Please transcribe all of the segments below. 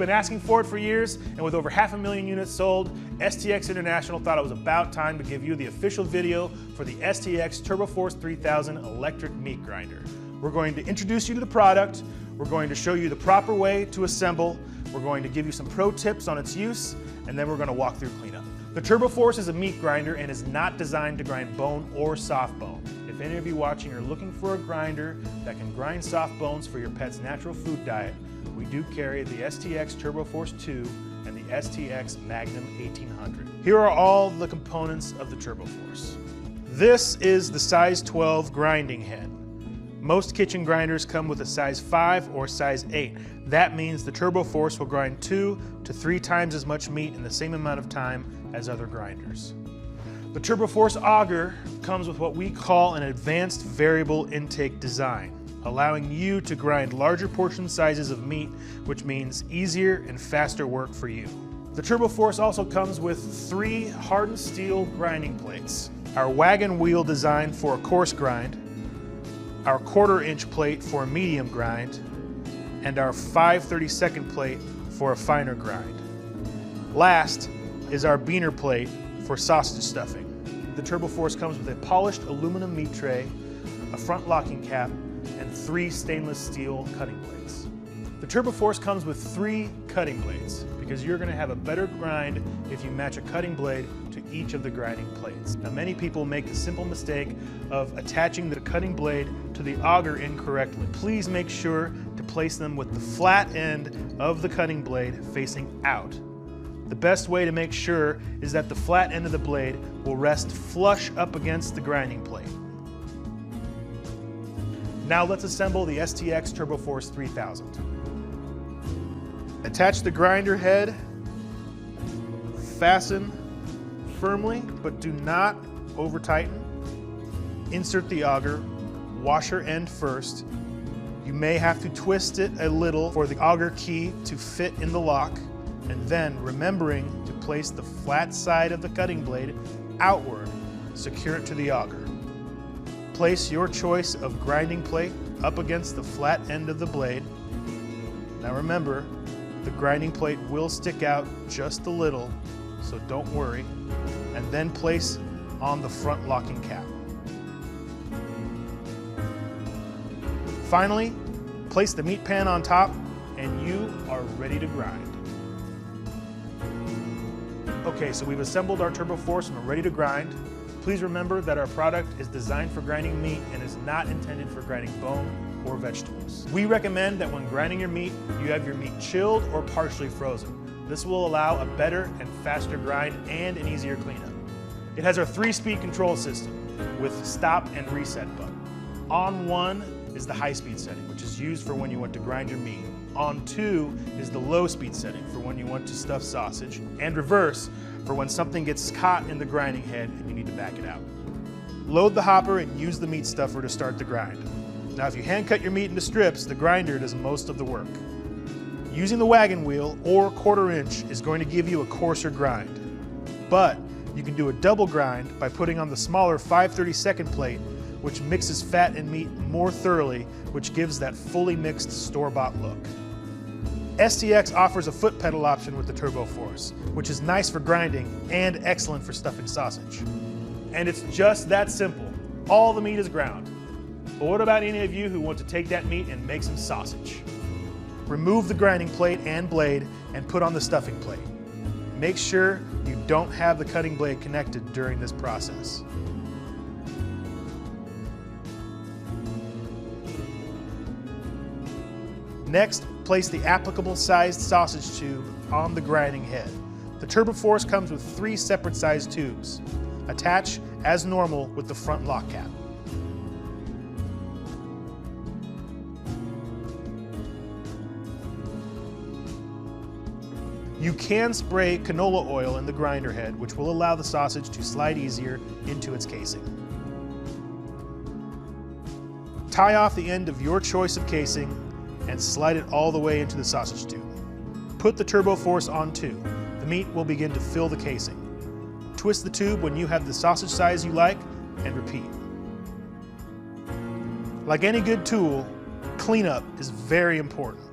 been asking for it for years, and with over 500,000 units sold, STX International thought it was about time to give you the official video for the STX TurboForce 3000 electric meat grinder. We're going to introduce you to the product, we're going to show you the proper way to assemble, we're going to give you some pro tips on its use, and then we're going to walk through cleanup. The TurboForce is a meat grinder and is not designed to grind bone or soft bone. If any of you watching are looking for a grinder that can grind soft bones for your pet's natural food diet, we do carry the STX TurboForce 2 and the STX Magnum 1800. Here are all the components of the TurboForce. This is the size 12 grinding head. Most kitchen grinders come with a size 5 or size 8. That means the TurboForce will grind 2 to 3 times as much meat in the same amount of time as other grinders. The TurboForce auger comes with what we call an advanced variable intake design, allowing you to grind larger portion sizes of meat, which means easier and faster work for you. The TurboForce also comes with 3 hardened steel grinding plates, our wagon wheel design for a coarse grind, our 1/4 inch plate for a medium grind, and our 5/32 plate for a finer grind. Last is our Beaner plate for sausage stuffing. The TurboForce comes with a polished aluminum meat tray, a front locking cap, and 3 stainless steel cutting blades. The TurboForce comes with 3 cutting blades because you're going to have a better grind if you match a cutting blade to each of the grinding plates. Now, many people make the simple mistake of attaching the cutting blade to the auger incorrectly. Please make sure to place them with the flat end of the cutting blade facing out. The best way to make sure is that the flat end of the blade will rest flush up against the grinding plate. Now let's assemble the STX TurboForce 3000. Attach the grinder head, fasten firmly, but do not over tighten. Insert the auger, washer end first. You may have to twist it a little for the auger key to fit in the lock, and then remembering to place the flat side of the cutting blade outward, secure it to the auger. Place your choice of grinding plate up against the flat end of the blade. Now remember, the grinding plate will stick out just a little, so don't worry, and then place on the front locking cap. Finally, place the meat pan on top and you are ready to grind. Okay, so we've assembled our TurboForce and we're ready to grind. Please remember that our product is designed for grinding meat and is not intended for grinding bone or vegetables. We recommend that when grinding your meat, you have your meat chilled or partially frozen. This will allow a better and faster grind and an easier cleanup. It has our 3-speed control system with stop and reset button. On 1 is the high-speed setting, which is used for when you want to grind your meat. On 2 is the low-speed setting for when you want to stuff sausage, and reverse for when something gets caught in the grinding head and you need to back it out. Load the hopper and use the meat stuffer to start the grind. Now, if you hand cut your meat into strips, the grinder does most of the work. Using the wagon wheel or 1/4 inch is going to give you a coarser grind, but you can do a double grind by putting on the smaller 5/32 plate, which mixes fat and meat more thoroughly, which gives that fully mixed store-bought look. STX offers a foot pedal option with the TurboForce, which is nice for grinding and excellent for stuffing sausage. And it's just that simple. All the meat is ground. But what about any of you who want to take that meat and make some sausage? Remove the grinding plate and blade and put on the stuffing plate. Make sure you don't have the cutting blade connected during this process. Next, place the applicable sized sausage tube on the grinding head. The TurboForce comes with 3 separate sized tubes. Attach as normal with the front lock cap. You can spray canola oil in the grinder head, which will allow the sausage to slide easier into its casing. Tie off the end of your choice of casing and slide it all the way into the sausage tube. Put the TurboForce on too. The meat will begin to fill the casing. Twist the tube when you have the sausage size you like and repeat. Like any good tool, cleanup is very important.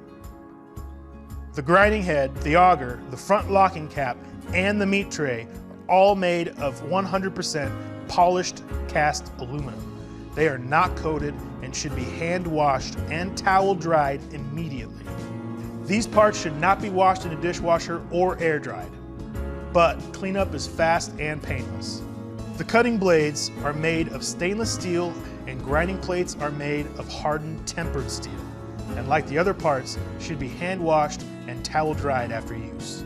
The grinding head, the auger, the front locking cap, and the meat tray are all made of 100% polished cast aluminum. They are not coated and should be hand washed and towel dried immediately. These parts should not be washed in a dishwasher or air dried, but cleanup is fast and painless. The cutting blades are made of stainless steel and grinding plates are made of hardened tempered steel, and like the other parts, should be hand washed and towel dried after use.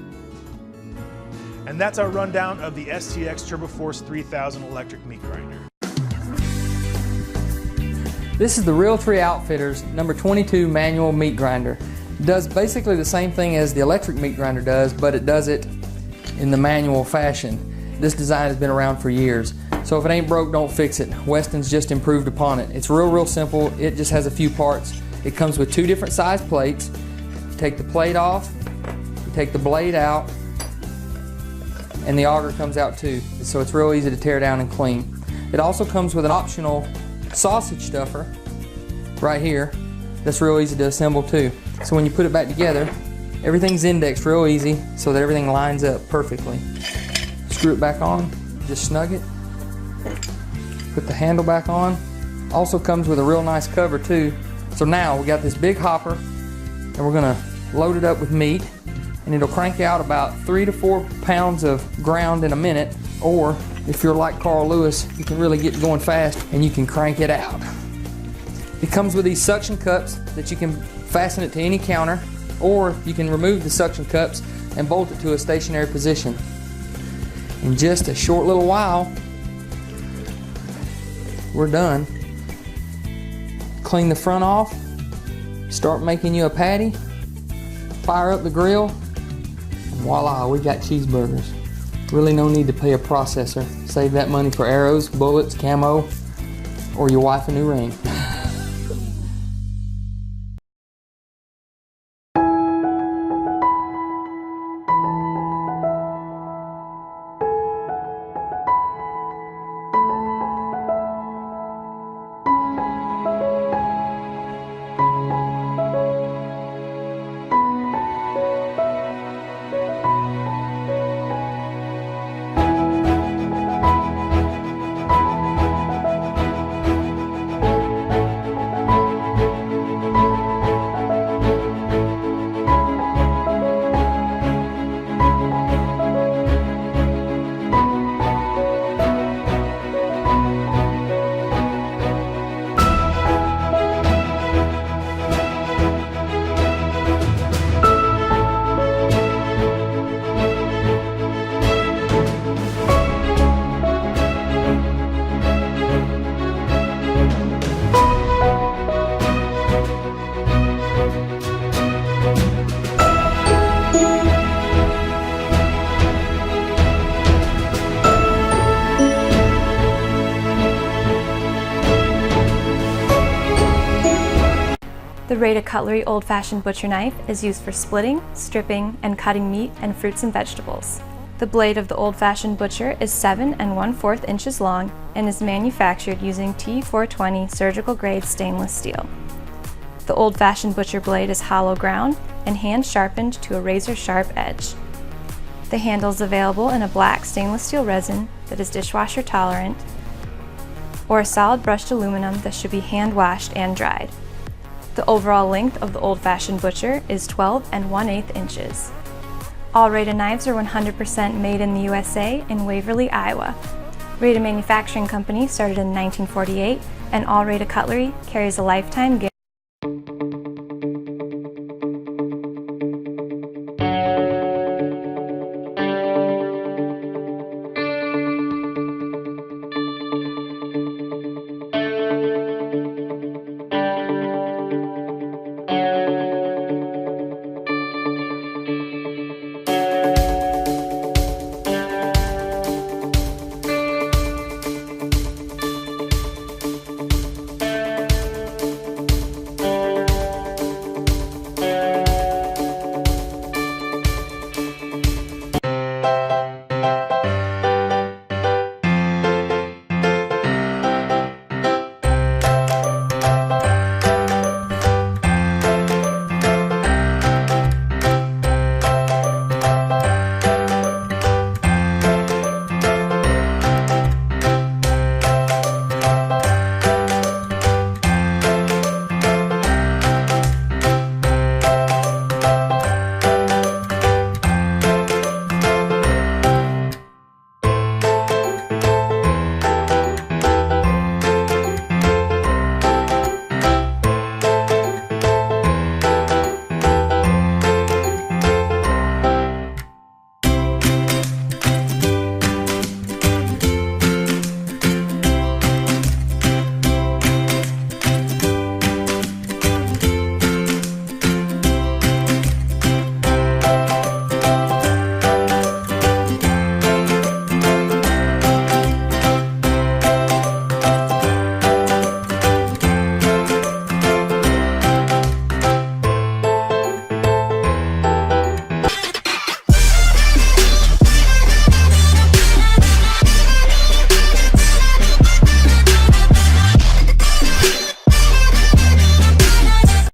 And that's our rundown of the STX TurboForce 3000 electric meat grinder. This is the Realtree Outfitters number 22 manual meat grinder. It does basically the same thing as the electric meat grinder does, but it does it in the manual fashion. This design has been around for years, so if it ain't broke, don't fix it. Weston's just improved upon it. It's real simple. It just has a few parts. It comes with 2 different size plates. You take the plate off, you take the blade out, and the auger comes out too, so it's real easy to tear down and clean. It also comes with an optional sausage stuffer right here that's real easy to assemble too. So when you put it back together, everything's indexed real easy so that everything lines up perfectly. Screw it back on, just snug it, put the handle back on. Also comes with a real nice cover too. So now we got this big hopper and we're gonna load it up with meat, and it'll crank out about 3 to 4 pounds of ground in a minute, or if you're like Carl Lewis, you can really get going fast and you can crank it out. It comes with these suction cups that you can fasten it to any counter, or you can remove the suction cups and bolt it to a stationary position. In just a short little while, we're done. Clean the front off, start making you a patty, fire up the grill, and voila, we got cheeseburgers. Really no need to pay a processor. Save that money for arrows, bullets, camo, or your wife a new ring. The Rada Cutlery old-fashioned butcher knife is used for splitting, stripping, and cutting meat and fruits and vegetables. The blade of the old-fashioned butcher is 7 1/4 inches long and is manufactured using T420 surgical grade stainless steel. The old-fashioned butcher blade is hollow ground and hand sharpened to a razor-sharp edge. The handle is available in a black stainless steel resin that is dishwasher tolerant, or a solid brushed aluminum that should be hand washed and dried. The overall length of the old-fashioned butcher is 12 1/8 inches. All Rada knives are 100% made in the USA in Waverly, Iowa. Rada Manufacturing Company started in 1948, and all Rada Cutlery carries a lifetime guarantee.